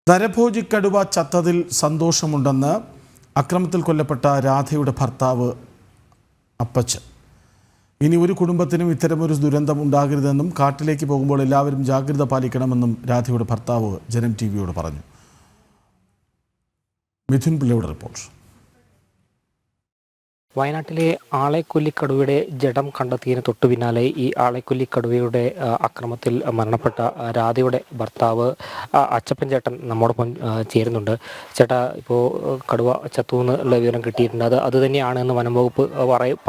നരഭോജി കടുവ ചത്തതിൽ സന്തോഷമുണ്ടെന്ന് അക്രമത്തിൽ കൊല്ലപ്പെട്ട രാധയുടെ ഭർത്താവ് അപ്പച്ചൻ. ഇനി ഒരു കുടുംബത്തിനും ഇത്തരമൊരു ദുരന്തം ഉണ്ടാകരുതെന്നും കാട്ടിലേക്ക് പോകുമ്പോൾ എല്ലാവരും ജാഗ്രത പാലിക്കണമെന്നും രാധയുടെ ഭർത്താവ് ജനം ടിവിയോട് പറഞ്ഞു. മിഥുൻ പിള്ളയുടെ റിപ്പോർട്ട്. വയനാട്ടിലെ ആളെക്കൊല്ലിക്കടുവയുടെ ജഡം കണ്ടെത്തിയതിന് തൊട്ടു പിന്നാലെ ഈ ആളെക്കൊല്ലിക്കടുവയുടെ അക്രമത്തിൽ മരണപ്പെട്ട രാധയുടെ ഭർത്താവ് അച്ചപ്പൻ ചേട്ടൻ നമ്മോടൊപ്പം ചേരുന്നുണ്ട്. ചേട്ടാ, ഇപ്പോൾ കടുവ ചത്തു എന്നുള്ള വിവരം കിട്ടിയിട്ടുണ്ട്. അത് തന്നെയാണ് എന്ന് വനം വകുപ്പ്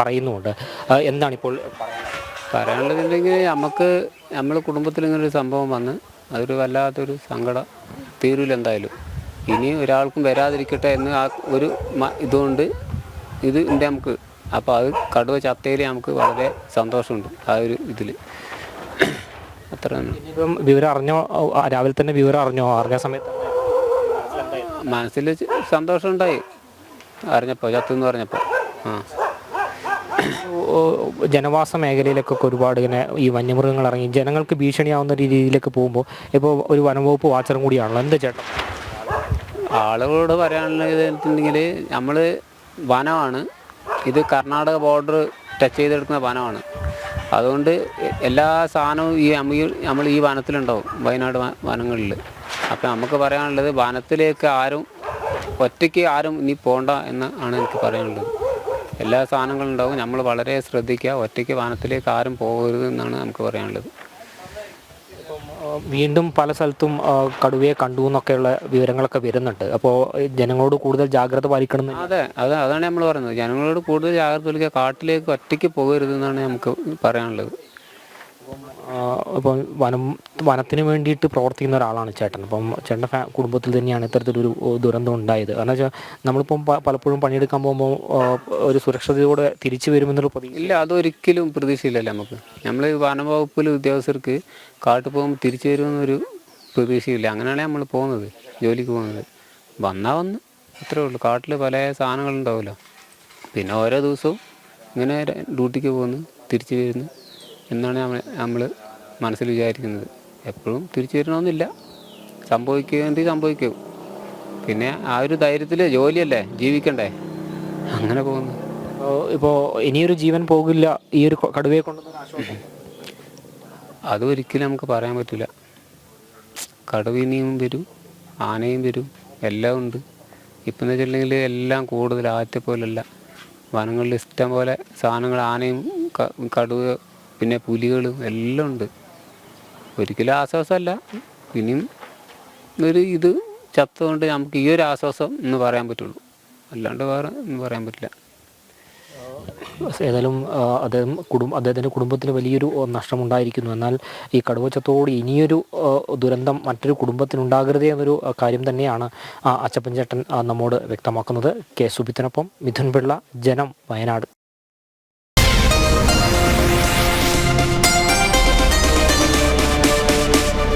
പറയുന്നുമുണ്ട്. എന്താണിപ്പോൾ പറയാനുള്ളതുണ്ടെങ്കിൽ നമ്മൾ കുടുംബത്തിൽ ഇങ്ങനൊരു സംഭവം വന്ന് അതൊരു വല്ലാത്തൊരു സങ്കടം തീരൂല. എന്തായാലും ഇനി ഒരാൾക്കും വരാതിരിക്കട്ടെ എന്ന് ഒരു ഇതുകൊണ്ട് ഇത് ഉണ്ട് നമുക്ക്. അപ്പോൾ അത് കടുവ ചത്തയിൽ നമുക്ക് വളരെ സന്തോഷമുണ്ട്. ആ ഒരു ഇതിൽ അത്ര ഇപ്പം വിവരം അറിഞ്ഞോ? രാവിലെ തന്നെ വിവരം അറിഞ്ഞ സമയത്ത് മനസ്സിൽ സന്തോഷം ഉണ്ടായി അറിഞ്ഞപ്പോൾ, ചത്തെന്ന് പറഞ്ഞപ്പോൾ. ജനവാസ മേഖലയിലേക്കൊക്കെ ഒരുപാട് ഇങ്ങനെ ഈ വന്യമൃഗങ്ങൾ ഇറങ്ങി ജനങ്ങൾക്ക് ഭീഷണിയാവുന്ന രീതിയിലേക്ക് പോകുമ്പോൾ ഇപ്പോൾ ഒരു വനംവകുപ്പ് വാച്ചറും കൂടിയാണല്ലോ. എന്താ ചേട്ടാ ആളുകളോട് പറയാനുള്ളത്? നമ്മൾ വനമാണ് ഇത്, കർണാടക ബോർഡർ ടച്ച് ചെയ്തെടുക്കുന്ന വനമാണ്. അതുകൊണ്ട് എല്ലാ സാധനവും നമ്മൾ ഈ വനത്തിലുണ്ടാവും, വയനാട് വനങ്ങളിൽ. അപ്പോൾ നമുക്ക് പറയാനുള്ളത് വനത്തിലേക്ക് ഒറ്റയ്ക്ക് ആരും ഇനി പോകണ്ട എന്നാണ് എനിക്ക് പറയാനുള്ളത്. എല്ലാ സാധനങ്ങളും ഉണ്ടാവും, നമ്മൾ വളരെ ശ്രദ്ധിക്കുക. ഒറ്റയ്ക്ക് വനത്തിലേക്ക് ആരും പോകരുത് എന്നാണ് നമുക്ക് പറയാനുള്ളത്. വീണ്ടും പല സ്ഥലത്തും കടുവയെ കണ്ടു എന്നൊക്കെയുള്ള വിവരങ്ങളൊക്കെ വരുന്നുണ്ട്. അപ്പോൾ ജനങ്ങളോട് കൂടുതൽ ജാഗ്രത പാലിക്കണം. അതാണ് നമ്മൾ പറയുന്നത്. ജനങ്ങളോട് കൂടുതൽ ജാഗ്രത പാലിക്കുക, കാട്ടിലേക്ക് ഒറ്റയ്ക്ക് പോകരുതെന്നാണ് നമുക്ക് പറയാനുള്ളത്. ഇപ്പം വനത്തിന് വേണ്ടിയിട്ട് പ്രവർത്തിക്കുന്ന ഒരാളാണ് ചേട്ടൻ. അപ്പം ചേട്ടൻ്റെ കുടുംബത്തിൽ തന്നെയാണ് ഇത്തരത്തിലൊരു ദുരന്തം ഉണ്ടായത്. കാരണം വെച്ചാൽ നമ്മളിപ്പം പലപ്പോഴും പണിയെടുക്കാൻ പോകുമ്പോൾ ഒരു സുരക്ഷിതയോടെ തിരിച്ചു വരുമെന്നൊരു പ്രതീക്ഷ ഇല്ല. അതൊരിക്കലും പ്രതീക്ഷയില്ലല്ലോ നമുക്ക്. നമ്മൾ വനംവകുപ്പിൽ ഉദ്യോഗസ്ഥർക്ക് കാട്ടിൽ പോകുമ്പോൾ തിരിച്ചു വരുമെന്നൊരു പ്രതീക്ഷയില്ല. അങ്ങനെയാണ് നമ്മൾ പോകുന്നത്, ജോലിക്ക് പോകുന്നത്. വന്ന് അത്രേ ഉള്ളൂ. കാട്ടിൽ പല സാധനങ്ങളുണ്ടാവുമല്ലോ. പിന്നെ ഓരോ ദിവസവും ഇങ്ങനെ ഡ്യൂട്ടിക്ക് പോകുന്നു, തിരിച്ചു വരുന്നു എന്നാണ് നമ്മൾ മനസ്സിൽ വിചാരിക്കുന്നത്. എപ്പോഴും തിരിച്ചു വരണമെന്നില്ല, സംഭവിക്കും. പിന്നെ ആ ഒരു ധൈര്യത്തിൽ ജോലിയല്ലേ, ജീവിക്കണ്ടേ, അങ്ങനെ പോകുന്നു. ഇപ്പോൾ ഇനിയൊരു ജീവൻ പോകില്ല ഈ ഒരു കടുവയെ കൊണ്ടുവന്ന ആശ്വാസം അതൊരിക്കലും നമുക്ക് പറയാൻ പറ്റില്ല. കടുവ ഇനിയും വരും, ആനയും വരും, എല്ലാം ഉണ്ട്. ഇപ്പം എന്ന് വെച്ചിട്ടുണ്ടെങ്കിൽ എല്ലാം കൂടുതൽ ആദ്യത്തെ പോലല്ല. വനങ്ങളിൽ ഇഷ്ടം പോലെ സാധനങ്ങൾ, ആനയും കടുവ പിന്നെ പുലികളും എല്ലാം ഉണ്ട്. ഒരിക്കലും ആശ്വാസമല്ല. ഇനിയും ഇത് ചത്തതുകൊണ്ട് നമുക്ക് ഈ ഒരു ആശ്വാസം എന്ന് പറയാൻ പറ്റുള്ളൂ, അല്ലാണ്ട് വേറെ ഒന്നും പറയാൻ പറ്റില്ല. ഏതായാലും അദ്ദേഹത്തിൻ്റെ കുടുംബത്തിന് വലിയൊരു നഷ്ടമുണ്ടായിരിക്കുന്നു. എന്നാൽ ഈ കടുവ ചത്തോട് ഇനിയൊരു ദുരന്തം മറ്റൊരു കുടുംബത്തിനുണ്ടാകരുതേ എന്നൊരു കാര്യം തന്നെയാണ് അച്ചപ്പൻ ചേട്ടൻ നമ്മോട് വ്യക്തമാക്കുന്നത്. കെ സുബിത്തിനൊപ്പം മിഥുൻ പിള്ള, ജനം, വയനാട്.